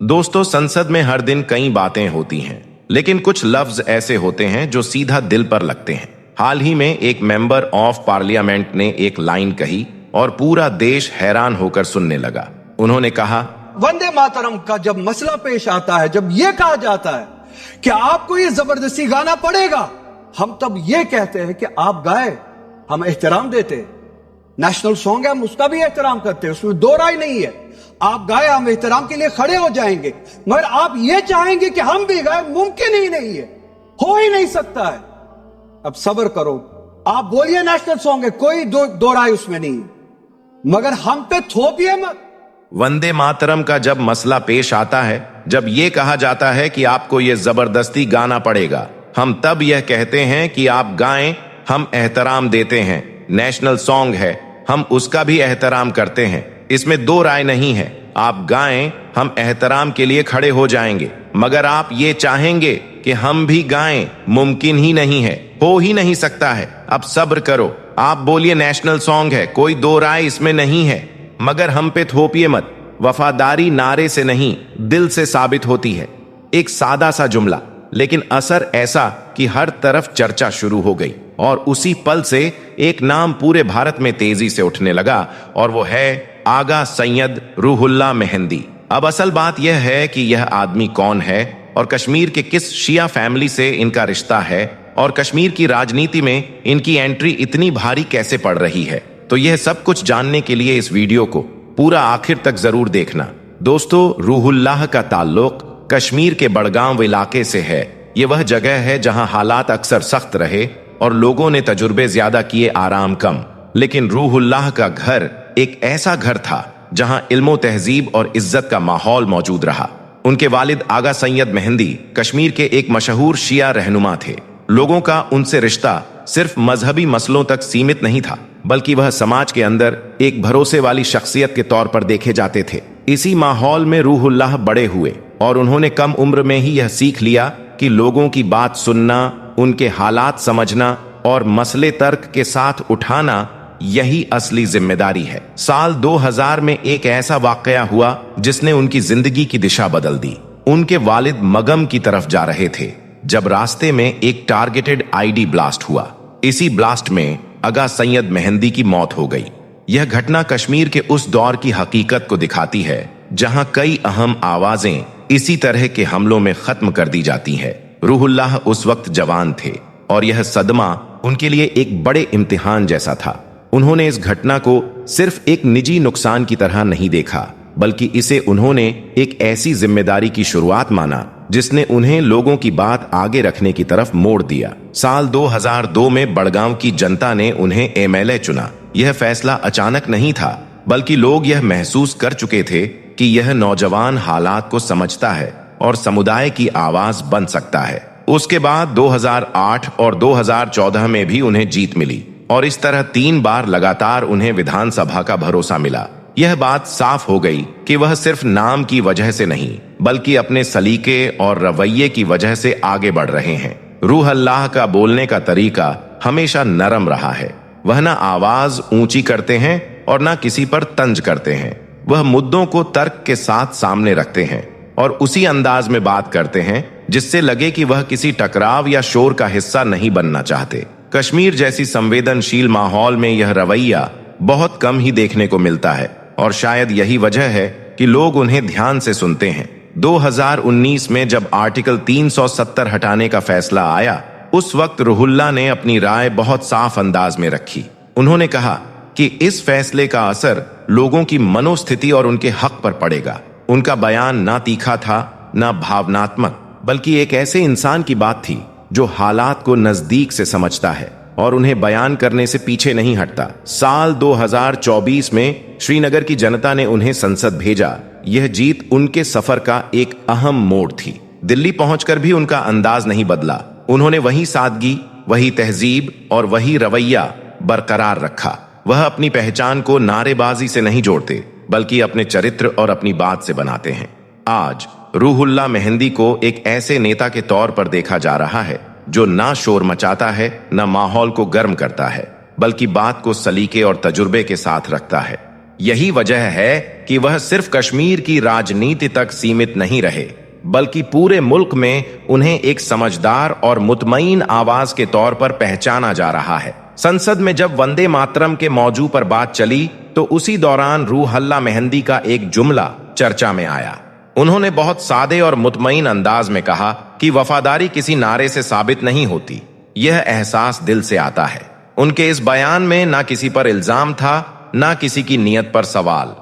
दोस्तों, संसद में हर दिन कई बातें होती हैं, लेकिन कुछ लफ्ज ऐसे होते हैं जो सीधा दिल पर लगते हैं। हाल ही में एक मेंबर ऑफ पार्लियामेंट ने एक लाइन कही और पूरा देश हैरान होकर सुनने लगा। उन्होंने कहा, वंदे मातरम का जब मसला पेश आता है, जब यह कहा जाता है कि आपको ये जबरदस्ती गाना पड़ेगा, हम तब ये कहते हैं कि आप गाए, हम एहतराम देते हैं। नेशनल सॉन्ग है, हम उसका भी एहतराम करते हैं, उसमें दो राय नहीं है। आप गाए, हम एहतराम के लिए खड़े हो जाएंगे, मगर आप ये चाहेंगे कि हम भी गाए, मुमकिन ही नहीं है, हो ही नहीं सकता है। अब सब्र करो, आप बोलिए नेशनल सॉन्ग है, कोई दो राय उसमें नहीं है, मगर हम पे थोपिए मत। वंदे मातरम का जब मसला पेश आता है, जब ये कहा जाता है कि आपको ये जबरदस्ती गाना पड़ेगा, हम तब यह कहते हैं कि आप गाएं, हम एहतराम देते हैं। नेशनल सॉन्ग है, हम उसका भी एहतराम करते हैं, इसमें दो राय नहीं है। आप गाएं, हम एहतराम के लिए खड़े हो जाएंगे, मगर आप ये चाहेंगे कि हम भी गाएं, मुमकिन ही नहीं है, हो ही नहीं सकता है। अब सब्र करो, आप बोलिए नेशनल सॉन्ग है, कोई दो राय इसमें नहीं है, मगर हम पे थोपिए मत। वफादारी नारे से नहीं, दिल से साबित होती है। एक सादा सा जुमला, लेकिन असर ऐसा कि हर तरफ चर्चा शुरू हो गई, और उसी पल से एक नाम पूरे भारत में तेजी से उठने लगा, और वो है आगा सैयद रूहुल्लाह मेहंदी। अब असल बात यह है कि यह आदमी कौन है और कश्मीर के किस शिया फैमिली से इनका रिश्ता है, और कश्मीर की राजनीति में इनकी एंट्री इतनी भारी कैसे पड़ रही है। तो यह सब कुछ जानने के लिए इस वीडियो को पूरा आखिर तक जरूर देखना। दोस्तों, रूहुल्लाह का ताल्लुक कश्मीर के बड़गांव इलाके से है। ये वह जगह है जहां हालात अक्सर सख्त रहे और लोगों ने तजुर्बे ज्यादा किए, आराम कम। लेकिन रूहुल्लाह का घर एक ऐसा घर था जहां इल्मो तहजीब और इज्जत का माहौल मौजूद रहा। उनके वालिद आगा सैयद मेहंदी कश्मीर के एक मशहूर शिया रहनुमा थे। लोगों का उनसे रिश्ता सिर्फ मजहबी मसलों तक सीमित नहीं था, बल्कि वह समाज के अंदर एक भरोसे वाली शख्सियत के तौर पर देखे जाते थे। इसी माहौल में रूहुल्लाह बड़े हुए और उन्होंने कम उम्र में ही यह सीख लिया कि लोगों की बात सुनना, उनके हालात समझना और मसले तर्क के साथ उठाना, यही असली जिम्मेदारी है। साल 2000 में एक ऐसा वाकया हुआ जिसने उनकी जिंदगी की दिशा बदल दी। उनके वालिद मगम की तरफ जा रहे थे जब रास्ते में एक टारगेटेड आईडी ब्लास्ट हुआ। इसी ब्लास्ट में आगा सैयद मेहंदी की मौत हो गई। यह घटना कश्मीर के उस दौर की हकीकत को दिखाती है जहां कई अहम आवाजें इसी तरह के हमलों में खत्म कर दी जाती है। रूहुल्लाह उस वक्त जवान थे और यह सदमा उनके लिए एक बड़े इम्तिहान जैसा था। उन्होंने इस घटना को सिर्फ एक निजी नुकसान की तरह नहीं देखा, बल्कि इसे उन्होंने एक ऐसी जिम्मेदारी की शुरुआत माना जिसने उन्हें लोगों की बात आगे रखने की तरफ मोड़ दिया। साल 2002 में बड़गांव की जनता ने उन्हें एमएलए चुना। यह फैसला अचानक नहीं था, बल्कि लोग यह महसूस कर चुके थे कि यह नौजवान हालात को समझता है और समुदाय की आवाज बन सकता है। उसके बाद 2008 और 2014 में भी उन्हें जीत मिली, और इस तरह 3 बार लगातार उन्हें विधानसभा का भरोसा मिला। यह बात साफ हो गई कि वह सिर्फ नाम की वजह से नहीं, बल्कि अपने सलीके और रवैये की वजह से आगे बढ़ रहे हैं। रूहुल्लाह का बोलने का तरीका हमेशा नरम रहा है। वह ना आवाज ऊंची करते हैं और ना किसी पर तंज करते हैं। वह मुद्दों को तर्क के साथ सामने रखते हैं और उसी अंदाज में बात करते हैं जिससे लगे कि वह किसी टकराव या शोर का हिस्सा नहीं बनना चाहते। कश्मीर जैसी संवेदनशील माहौल में यह रवैया बहुत कम ही देखने को मिलता है, और शायद यही वजह है कि लोग उन्हें ध्यान से सुनते हैं। 2019 में जब आर्टिकल 370 हटाने का फैसला आया, उस वक्त रूहुल्लाह ने अपनी राय बहुत साफ अंदाज में रखी। उन्होंने कहा कि इस फैसले का असर लोगों की मनोस्थिति और उनके हक पर पड़ेगा। उनका बयान ना तीखा था, ना भावनात्मक, बल्कि एक ऐसे इंसान की बात थी जो हालात को नजदीक से समझता है और उन्हें बयान करने से पीछे नहीं हटता। साल 2024 में श्रीनगर की जनता ने उन्हें संसद भेजा। यह जीत उनके सफर का एक अहम मोड़ थी। दिल्ली पहुंचकर भी उनका अंदाज नहीं बदला। उन्होंने वही सादगी, वही तहजीब और वही रवैया बरकरार रखा। वह अपनी पहचान को नारेबाजी से नहीं जोड़ते, बल्कि अपने चरित्र और अपनी बात से बनाते हैं। आज रूहुल्लाह मेहंदी को एक ऐसे नेता के तौर पर देखा जा रहा है जो ना शोर मचाता है, ना माहौल को गर्म करता है, बल्कि बात को सलीके और तजुर्बे के साथ रखता है। यही वजह है कि वह सिर्फ कश्मीर की राजनीति तक सीमित नहीं रहे, बल्कि पूरे मुल्क में उन्हें एक समझदार और मुतमईन आवाज के तौर पर पहचाना जा रहा है। संसद में जब वंदे मातरम के मौजू पर बात चली तो उसी दौरान रूह अल्लाह मेहंदी का एक जुमला चर्चा में आया। उन्होंने बहुत सादे और मुतमईन अंदाज में कहा कि वफादारी किसी नारे से साबित नहीं होती, यह एहसास दिल से आता है। उनके इस बयान में ना किसी पर इल्जाम था, ना किसी की नीयत पर सवाल।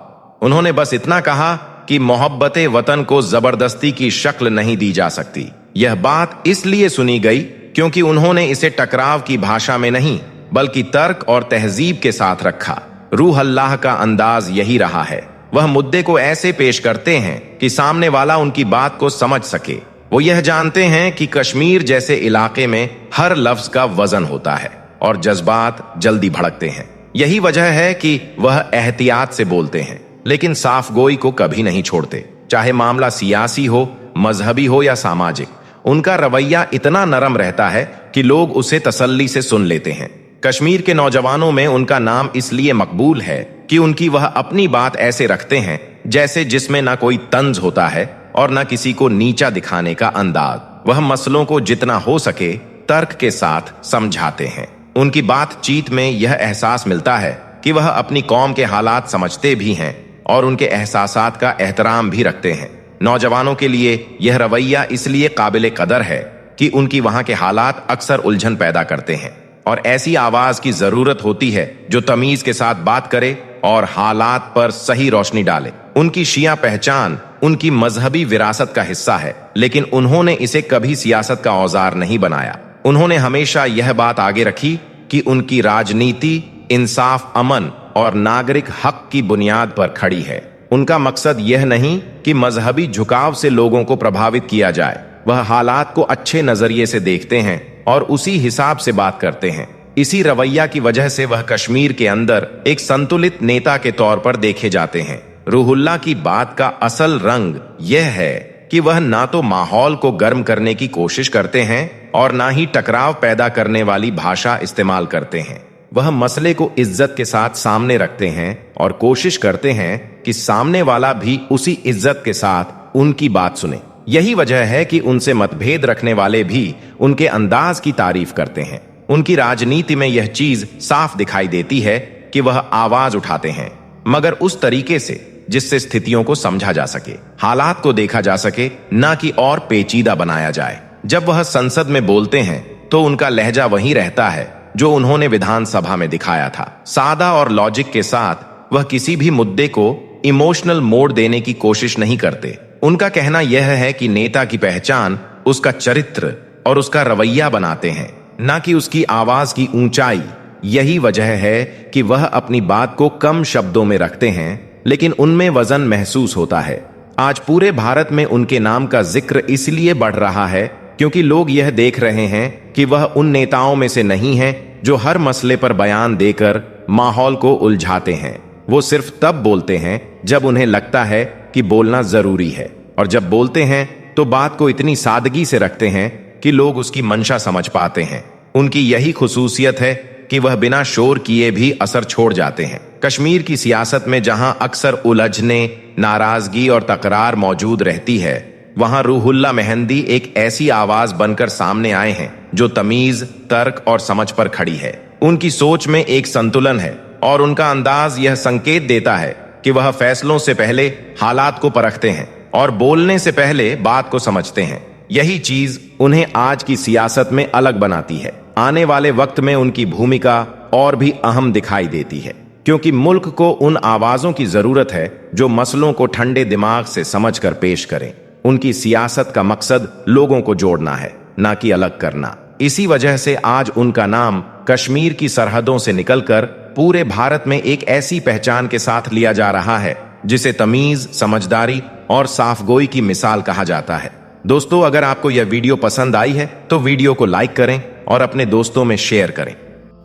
उन्होंने बस इतना कहा कि मोहब्बते वतन को जबरदस्ती की शक्ल नहीं दी जा सकती। यह बात इसलिए सुनी गई क्योंकि उन्होंने इसे टकराव की भाषा में नहीं बल्कि तर्क और तहजीब के साथ रखा। रूह अल्लाह का अंदाज यही रहा है। वह मुद्दे को ऐसे पेश करते हैं कि सामने वाला उनकी बात को समझ सके। वो यह जानते हैं कि कश्मीर जैसे इलाके में हर लफ्ज का वजन होता है और जज्बात जल्दी भड़कते हैं। यही वजह है कि वह एहतियात से बोलते हैं, लेकिन साफ गोई को कभी नहीं छोड़ते। चाहे मामला सियासी हो, मजहबी हो या सामाजिक, उनका रवैया इतना नरम रहता है कि लोग उसे तसल्ली से सुन लेते हैं। कश्मीर के नौजवानों में उनका नाम इसलिए मकबूल है कि उनकी वह अपनी बात ऐसे रखते हैं जैसे जिसमें ना कोई तंज होता है और ना किसी को नीचा दिखाने का अंदाज। वह मसलों को जितना हो सके तर्क के साथ समझाते हैं। उनकी बातचीत में यह एहसास मिलता है कि वह अपनी कौम के हालात समझते भी हैं और उनके एहसासात का एहतराम भी रखते हैं। नौजवानों के लिए यह रवैया इसलिए काबिल कदर है कि उनकी वहां के हालात अक्सर उलझन पैदा करते हैं और ऐसी आवाज की जरूरत होती है जो तमीज के साथ बात करे और हालात पर सही रोशनी डाले। उनकी शिया पहचान उनकी मजहबी विरासत का हिस्सा है, लेकिन उन्होंने इसे कभी सियासत का औजार नहीं बनाया। उन्होंने हमेशा यह बात आगे रखी कि उनकी राजनीति इंसाफ, अमन और नागरिक हक की बुनियाद पर खड़ी है। उनका मकसद यह नहीं कि मजहबी झुकाव से लोगों को प्रभावित किया जाए। वह हालात को अच्छे नजरिए से देखते हैं और उसी हिसाब से बात करते हैं। इसी रवैया की वजह से वह कश्मीर के अंदर एक संतुलित नेता के तौर पर देखे जाते हैं। रूहुल्लाह की बात का असल रंग यह है कि वह ना तो माहौल को गर्म करने की कोशिश करते हैं और ना ही टकराव पैदा करने वाली भाषा इस्तेमाल करते हैं। वह मसले को इज्जत के साथ सामने रखते हैं और कोशिश करते हैं कि सामने वाला भी उसी इज्जत के साथ उनकी बात सुने। यही वजह है कि उनसे मतभेद रखने वाले भी उनके अंदाज की तारीफ करते हैं। उनकी राजनीति में यह चीज साफ दिखाई देती है कि वह आवाज उठाते हैं, मगर उस तरीके से जिससे स्थितियों को समझा जा सके, हालात को देखा जा सके, ना कि और पेचीदा बनाया जाए। जब वह संसद में बोलते हैं तो उनका लहजा वही रहता है जो उन्होंने विधानसभा में दिखाया था। सादा और लॉजिक के साथ वह किसी भी मुद्दे को इमोशनल मोड़ देने की कोशिश नहीं करते। उनका कहना यह है कि नेता की पहचान उसका चरित्र और उसका रवैया बनाते हैं, ना कि उसकी आवाज की ऊंचाई। यही वजह है कि वह अपनी बात को कम शब्दों में रखते हैं, लेकिन उनमें वजन महसूस होता है। आज पूरे भारत में उनके नाम का जिक्र इसलिए बढ़ रहा है क्योंकि लोग यह देख रहे हैं कि वह उन नेताओं में से नहीं है जो हर मसले पर बयान देकर माहौल को उलझाते हैं। वो सिर्फ तब बोलते हैं जब उन्हें लगता है कि बोलना जरूरी है, और जब बोलते हैं तो बात को इतनी सादगी से रखते हैं कि लोग उसकी मंशा समझ पाते हैं। उनकी यही खुसूसियत है कि वह बिना शोर किए भी असर छोड़ जाते हैं। कश्मीर की सियासत में जहां अक्सर उलझने, नाराजगी और तकरार मौजूद रहती है, वहां रूहुल्लाह मेहंदी एक ऐसी आवाज बनकर सामने आए हैं जो तमीज, तर्क और समझ पर खड़ी है। उनकी सोच में एक संतुलन है और उनका अंदाज यह संकेत देता है कि वह फैसलों से पहले हालात को परखते हैं और बोलने से पहले बात को समझते हैं। यही चीज उन्हें आज की सियासत में अलग बनाती है। आने वाले वक्त में उनकी भूमिका और भी अहम दिखाई देती है, क्योंकि मुल्क को उन आवाजों की जरूरत है जो मसलों को ठंडे दिमाग से समझकर पेश करें। उनकी सियासत का मकसद लोगों को जोड़ना है, ना कि अलग करना। इसी वजह से आज उनका नाम कश्मीर की सरहदों से निकलकर पूरे भारत में एक ऐसी पहचान के साथ लिया जा रहा है जिसे तमीज, समझदारी और साफगोई की मिसाल कहा जाता है। दोस्तों, अगर आपको यह वीडियो पसंद आई है तो वीडियो को लाइक करें और अपने दोस्तों में शेयर करें।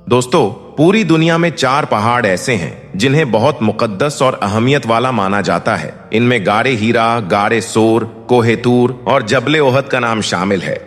दोस्तों, पूरी दुनिया में 4 पहाड़ ऐसे हैं जिन्हें बहुत मुकद्दस और अहमियत वाला माना जाता है। इनमें गारे हीरा, गारे सोर, कोहे तूर और जबले ओहद का नाम शामिल है।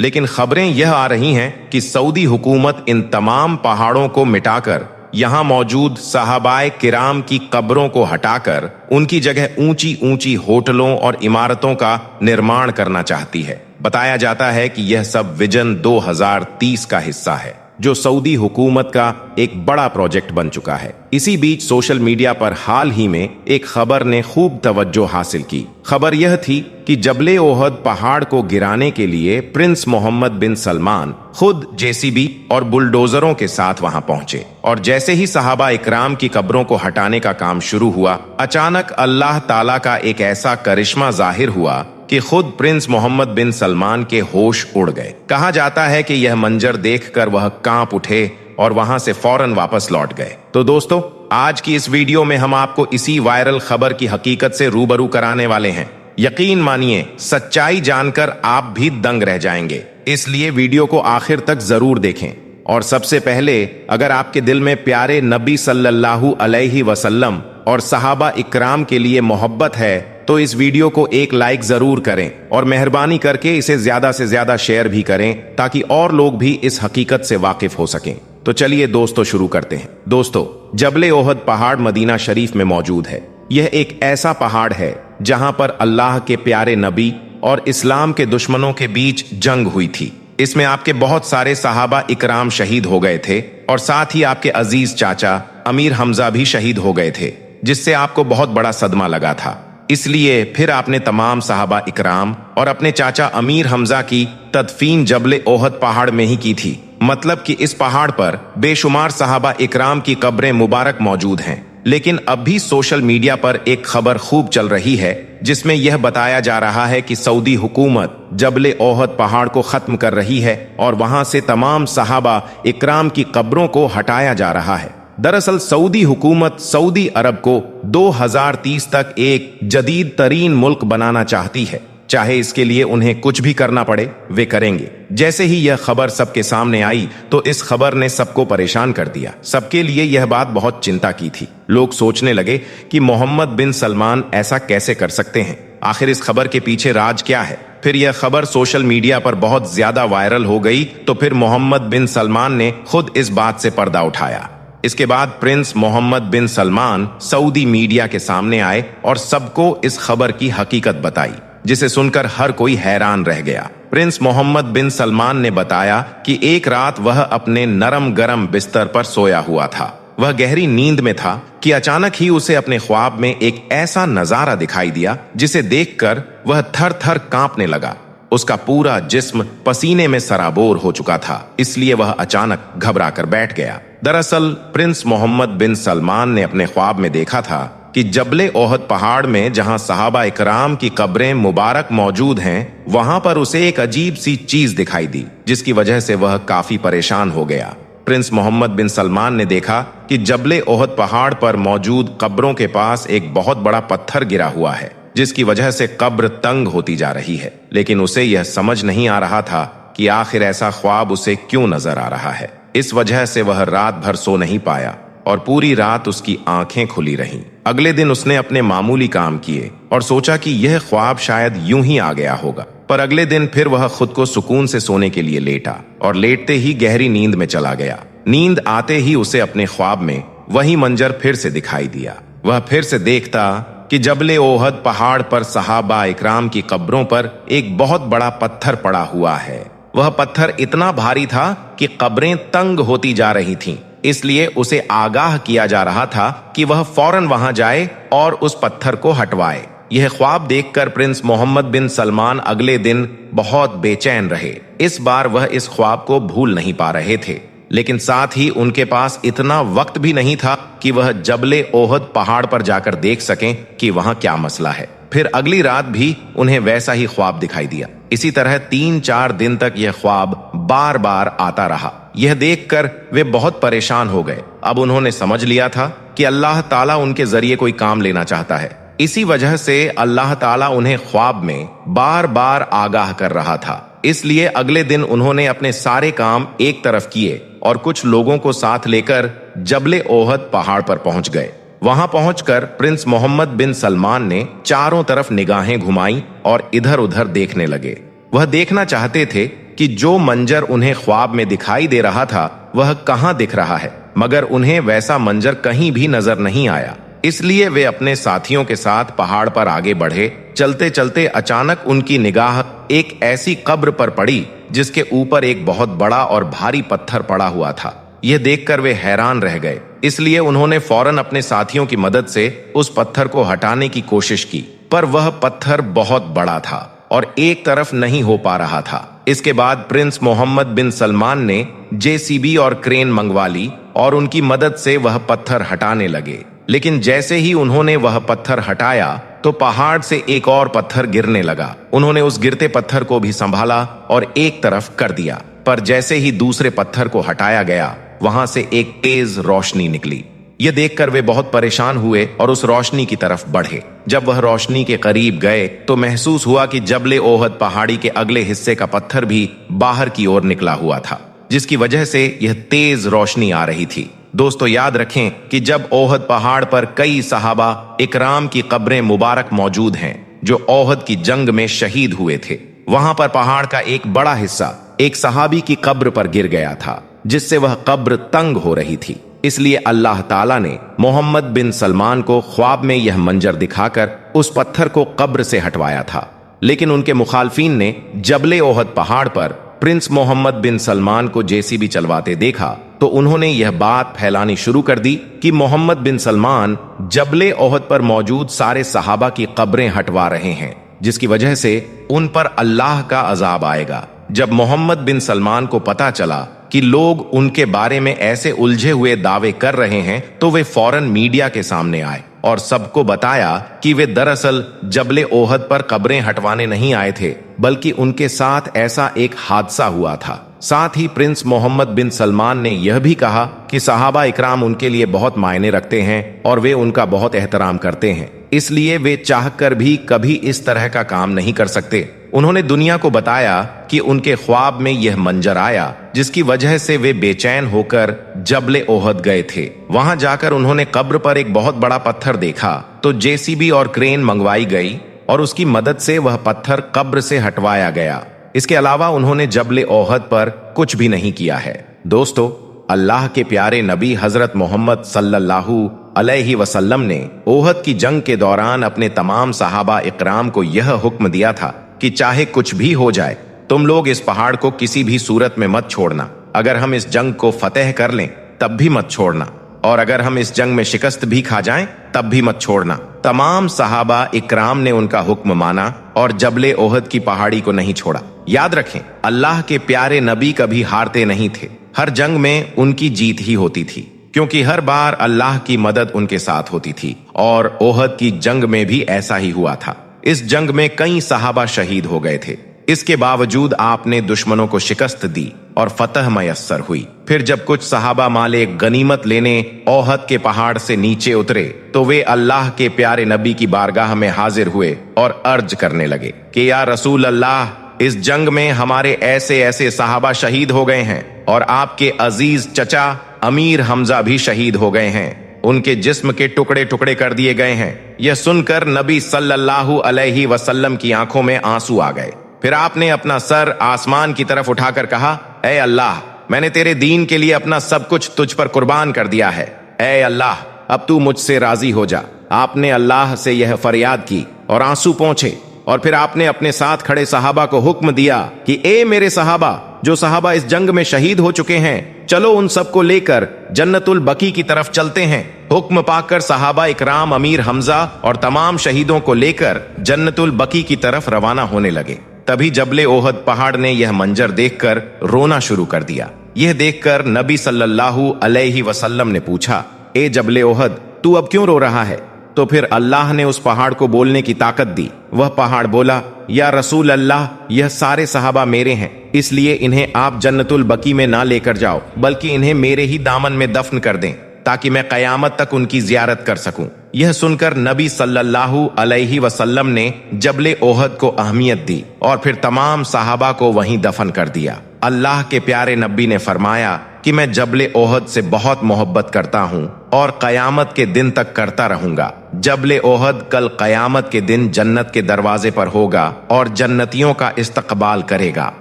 लेकिन खबरें यह आ रही हैं कि सऊदी हुकूमत इन तमाम पहाड़ों को मिटाकर यहाँ मौजूद सहाबाए किराम की कब्रों को हटाकर उनकी जगह ऊंची ऊंची होटलों और इमारतों का निर्माण करना चाहती है। बताया जाता है कि यह सब विजन 2030 का हिस्सा है, जो सऊदी हुकूमत का एक बड़ा प्रोजेक्ट बन चुका है। इसी बीच सोशल मीडिया पर हाल ही में एक खबर ने खूब तवज्जो हासिल की। खबर यह थी कि जबले ओहद पहाड़ को गिराने के लिए प्रिंस मोहम्मद बिन सलमान खुद जेसीबी और बुलडोजरों के साथ वहां पहुंचे, और जैसे ही सहाबा इकराम की कब्रों को हटाने का काम शुरू हुआ, अचानक अल्लाह ताला का एक ऐसा करिश्मा जाहिर हुआ कि खुद प्रिंस मोहम्मद बिन सलमान के होश उड़ गए। कहा जाता है कि यह मंजर देखकर वह कांप उठे और वहां से फौरन वापस लौट गए। तो दोस्तों, आज की इस वीडियो में हम आपको इसी वायरल खबर की हकीकत से रूबरू कराने वाले हैं। यकीन मानिए, सच्चाई जानकर आप भी दंग रह जाएंगे, इसलिए वीडियो को आखिर तक जरूर देखें। और सबसे पहले, अगर आपके दिल में प्यारे नबी सल्लल्लाहु अलैहि वसल्लम और सहाबा इकराम के लिए मोहब्बत है तो इस वीडियो को एक लाइक जरूर करें और मेहरबानी करके इसे ज्यादा से ज्यादा शेयर भी करें, ताकि और लोग भी इस हकीकत से वाकिफ हो सकें। तो चलिए दोस्तों, शुरू करते हैं। दोस्तों, जबले ओहद पहाड़ मदीना शरीफ में मौजूद है। यह एक ऐसा पहाड़ है जहां पर अल्लाह के प्यारे नबी और इस्लाम के दुश्मनों के बीच जंग हुई थी। इसमें आपके बहुत सारे सहाबा इकराम शहीद हो गए थे, और साथ ही आपके अजीज चाचा अमीर हमजा भी शहीद हो गए थे, जिससे आपको बहुत बड़ा सदमा लगा था। इसलिए फिर आपने तमाम सहाबा इकराम और अपने चाचा अमीर हमजा की तदफीन जबले ओहद पहाड़ में ही की थी। मतलब कि इस पहाड़ पर बेशुमार सहाबा इकराम की कब्रें मुबारक मौजूद हैं। लेकिन अब भी सोशल मीडिया पर एक खबर खूब चल रही है, जिसमें यह बताया जा रहा है कि सऊदी हुकूमत जबले ओहद पहाड़ को खत्म कर रही है और वहां से तमाम सहाबा इकराम की कब्रों को हटाया जा रहा है। दरअसल सऊदी हुकूमत सऊदी अरब को 2030 तक एक जदीद तरीन मुल्क बनाना चाहती है। चाहे इसके लिए उन्हें कुछ भी करना पड़े, वे करेंगे। जैसे ही यह खबर सबके सामने आई तो इस खबर ने सबको परेशान कर दिया। सबके लिए यह बात बहुत चिंता की थी। लोग सोचने लगे कि मोहम्मद बिन सलमान ऐसा कैसे कर सकते हैं, आखिर इस खबर के पीछे राज क्या है। फिर यह खबर सोशल मीडिया पर बहुत ज्यादा वायरल हो गई, तो फिर मोहम्मद बिन सलमान ने खुद इस बात से पर्दा उठाया। इसके बाद प्रिंस मोहम्मद बिन सलमान सऊदी मीडिया के सामने आए और सबको इस खबर की हकीकत बताई, जिसे सुनकर हर कोई हैरान रह गया। प्रिंस मोहम्मद बिन सलमान ने बताया कि एक रात वह अपने नरम गरम बिस्तर पर सोया हुआ था। वह गहरी नींद में था कि अचानक ही उसे अपने ख्वाब में एक ऐसा नजारा दिखाई दिया, जिसे देखकर वह थर थर कांपने लगा। उसका पूरा जिस्म पसीने में सराबोर हो चुका था, इसलिए वह अचानक घबरा कर बैठ गया। दरअसल प्रिंस मोहम्मद बिन सलमान ने अपने ख्वाब में देखा था कि जबले ओहद पहाड़ में जहां सहाबा इकराम की कब्रें मुबारक मौजूद हैं, वहां पर उसे एक अजीब सी चीज दिखाई दी, जिसकी वजह से वह काफी परेशान हो गया। प्रिंस मोहम्मद बिन सलमान ने देखा कि जबले ओहद पहाड़ पर मौजूद कब्रों के पास एक बहुत बड़ा पत्थर गिरा हुआ है, जिसकी वजह से कब्र तंग होती जा रही है। लेकिन उसे यह समझ नहीं आ रहा था कि आखिर ऐसा ख्वाब उसे क्यों नजर आ रहा है। इस वजह से वह रात भर सो नहीं पाया और पूरी रात उसकी आंखें खुली रहीं। अगले दिन उसने अपने मामूली काम किए और सोचा कि यह ख्वाब शायद यूं ही आ गया होगा। पर अगले दिन फिर वह खुद को सुकून से सोने के लिए लेटा और लेटते ही गहरी नींद में चला गया। नींद आते ही उसे अपने ख्वाब में वही मंजर फिर से दिखाई दिया। वह फिर से देखता कि जबले ओहद पहाड़ पर सहाबा इकराम की कब्रों पर एक बहुत बड़ा पत्थर पड़ा हुआ है। वह पत्थर इतना भारी था कि कब्रें तंग होती जा रही थीं। इसलिए उसे आगाह किया जा रहा था कि वह फौरन वहां जाए और उस पत्थर को हटवाए। यह ख्वाब देखकर प्रिंस मोहम्मद बिन सलमान अगले दिन बहुत बेचैन रहे। इस बार वह इस ख्वाब को भूल नहीं पा रहे थे, लेकिन साथ ही उनके पास इतना वक्त भी नहीं था कि वह जबले ओहद पहाड़ पर जाकर देख सकें कि वहां क्या मसला है। फिर अगली रात भी उन्हें वैसा ही ख्वाब दिखाई दिया। इसी तरह 3-4 दिन तक यह ख्वाब बार बार आता रहा। यह देखकर वे बहुत परेशान हो गए। अब उन्होंने समझ लिया था कि अल्लाह ताला उनके जरिए कोई काम लेना चाहता है। इसी वजह से अल्लाह ताला उन्हें ख्वाब में बार बार आगाह कर रहा था। इसलिए अगले दिन उन्होंने अपने सारे काम एक तरफ किए और कुछ लोगों को साथ लेकर जबले ओहद पहाड़ पर पहुंच गए। वहां पहुंचकर प्रिंस मोहम्मद बिन सलमान ने चारों तरफ निगाहें घुमाई और इधर उधर देखने लगे। वह देखना चाहते थे कि जो मंजर उन्हें ख्वाब में दिखाई दे रहा था वह कहां दिख रहा है। मगर उन्हें वैसा मंजर कहीं भी नजर नहीं आया। इसलिए वे अपने साथियों के साथ पहाड़ पर आगे बढ़े। चलते चलते अचानक उनकी निगाह एक ऐसी कब्र पर पड़ी जिसके ऊपर एक बहुत बड़ा और भारी पत्थर पड़ा हुआ था। यह देखकर वे हैरान रह गए। इसलिए उन्होंने फौरन अपने साथियों की मदद से उस पत्थर को हटाने की कोशिश की, पर वह पत्थर बहुत बड़ा था और एक तरफ नहीं हो पा रहा था। इसके बाद प्रिंस मोहम्मद बिन सलमान ने जेसीबी और क्रेन मंगवा ली और उनकी मदद से वह पत्थर हटाने लगे। लेकिन जैसे ही उन्होंने वह पत्थर हटाया तो पहाड़ से एक और पत्थर गिरने लगा। उन्होंने उस गिरते पत्थर को भी संभाला और एक तरफ कर दिया, पर जैसे ही दूसरे पत्थर को हटाया गया वहां से एक तेज रोशनी निकली। यह देखकर वे बहुत परेशान हुए और उस रोशनी की तरफ बढ़े। जब वह रोशनी के करीब गए तो महसूस हुआ कि जबले ओहद पहाड़ी के अगले हिस्से का पत्थर भी बाहर की ओर निकला हुआ था, जिसकी वजह से यह तेज रोशनी आ रही थी। दोस्तों, याद रखें कि जब ओहद पहाड़ पर कई सहाबा इकराम की कब्रें मुबारक मौजूद हैं जो ओहद की जंग में शहीद हुए थे। वहां पर पहाड़ का एक बड़ा हिस्सा एक सहाबी की कब्र पर गिर गया था, जिससे वह कब्र तंग हो रही थी। इसलिए अल्लाह ताला ने मोहम्मद बिन सलमान को ख्वाब में यह मंजर दिखाकर उस पत्थर को कब्र से हटवाया था। लेकिन उनके मुखालफिन ने जबले ओहद पहाड़ पर प्रिंस मोहम्मद बिन सलमान को जेसीबी चलवाते देखा तो उन्होंने यह बात फैलानी शुरू कर दी कि मोहम्मद बिन सलमान जबले ओहद पर मौजूद सारे सहाबा की कब्रें हटवा रहे हैं, जिसकी वजह से उन पर अल्लाह का अजाब आएगा। जब मोहम्मद बिन सलमान को पता चला कि लोग उनके बारे में ऐसे उलझे हुए दावे कर रहे हैं तो वे फौरन मीडिया के सामने आए और सबको बताया कि वे दरअसल जबले ओहद पर कब्रें हटवाने नहीं आए थे, बल्कि उनके साथ ऐसा एक हादसा हुआ था। साथ ही प्रिंस मोहम्मद बिन सलमान ने यह भी कहा कि सहाबा इकराम उनके लिए बहुत मायने रखते हैं और वे उनका बहुत एहतराम करते हैं, इसलिए वे चाहकर भी कभी इस तरह का काम नहीं कर सकते। उन्होंने दुनिया को बताया कि उनके ख्वाब में यह मंजर आया, जिसकी वजह से वे बेचैन होकर जबले ओहद गए थे। वहां जाकर उन्होंने कब्र पर एक बहुत बड़ा पत्थर देखा तो जेसीबी और क्रेन मंगवाई गई और उसकी मदद से वह पत्थर कब्र से हटवाया गया। इसके अलावा उन्होंने जबले ओहद पर कुछ भी नहीं किया है। दोस्तों, अल्लाह के प्यारे नबी हजरत मोहम्मद सल्लल्लाहु अलैहि वसल्लम ने ओहद की जंग के दौरान अपने तमाम सहाबा इकराम को यह हुक्म दिया था कि चाहे कुछ भी हो जाए, तुम लोग इस पहाड़ को किसी भी सूरत में मत छोड़ना। अगर हम इस जंग को फतेह कर लें तब भी मत छोड़ना, और अगर हम इस जंग में शिकस्त भी खा जाएं तब भी मत छोड़ना। तमाम सहाबा इकराम ने उनका हुक्म माना और जबले ओहद की पहाड़ी को नहीं छोड़ा। याद रखें, अल्लाह के प्यारे नबी कभी हारते नहीं थे। हर जंग में उनकी जीत ही होती थी, क्योंकि हर बार अल्लाह की मदद उनके साथ होती थी। और ओहद की जंग में भी ऐसा ही हुआ था। इस जंग में कई सहाबा शहीद हो गए थे। इसके बावजूद आपने दुश्मनों को शिकस्त दी और फतह मयस्सर हुई। फिर जब कुछ सहाबा माले गनीमत लेने ओहद के पहाड़ से नीचे उतरे तो वे अल्लाह के प्यारे नबी की बारगाह में हाजिर हुए और अर्ज करने लगे कि या रसूल अल्लाह, इस जंग में हमारे ऐसे ऐसे सहाबा शहीद हो गए हैं और आपके अजीज चचा अमीर हमजा भी शहीद हो गए हैं। उनके जिस्म के टुकड़े टुकड़े कर दिए गए हैं। यह सुनकर नबी सल्लल्लाहु अलैहि वसल्लम की आंखों में आंसू आ गए। फिर आपने अपना सर आसमान की तरफ उठाकर कहा, ऐ अल्लाह, मैंने तेरे दीन के लिए अपना सब कुछ तुझ पर कुर्बान कर दिया है। ऐ अल्लाह, अब तू मुझसे राजी हो जा। आपने अल्लाह से यह फरियाद की और आंसू पोंछे, और फिर आपने अपने साथ खड़े सहाबा को हुक्म दिया कि ए मेरे सहाबा, जो सहाबा इस जंग में शहीद हो चुके हैं, चलो उन सबको लेकर जन्नतुल बकी की तरफ चलते हैं। हुक्म पाकर सहाबा इकराम अमीर हमजा और तमाम शहीदों को लेकर जन्नतुल बकी की तरफ रवाना होने लगे। तभी जबले ओहद पहाड़ ने यह मंजर देखकर रोना शुरू कर दिया। यह देखकर नबी सल्लल्लाहु अलैहि वसल्लम ने पूछा, ए जबले ओहद, तू अब क्यों रो रहा है? तो फिर अल्लाह ने उस पहाड़ को बोलने की ताकत दी। वह पहाड़ बोला, या रसूल अल्लाह, यह सारे सहाबा मेरे हैं, इसलिए इन्हें आप जन्नतुल बकी में ना लेकर जाओ, बल्कि इन्हें मेरे ही दामन में दफन कर दें, ताकि मैं कयामत तक उनकी जियारत कर सकूं। यह सुनकर नबी सल्लल्लाहु अलैहि वसल्लम ने जबले ओहद को अहमियत दी और फिर तमाम सहाबा को वहीं दफन कर दिया। अल्लाह के प्यारे नबी ने फरमाया कि मैं जबले ओहद से बहुत मोहब्बत करता हूँ और कयामत के दिन तक करता रहूंगा। जबले ओहद कल कयामत के दिन जन्नत के दरवाजे पर होगा और जन्नतियों का इस्तकबाल करेगा।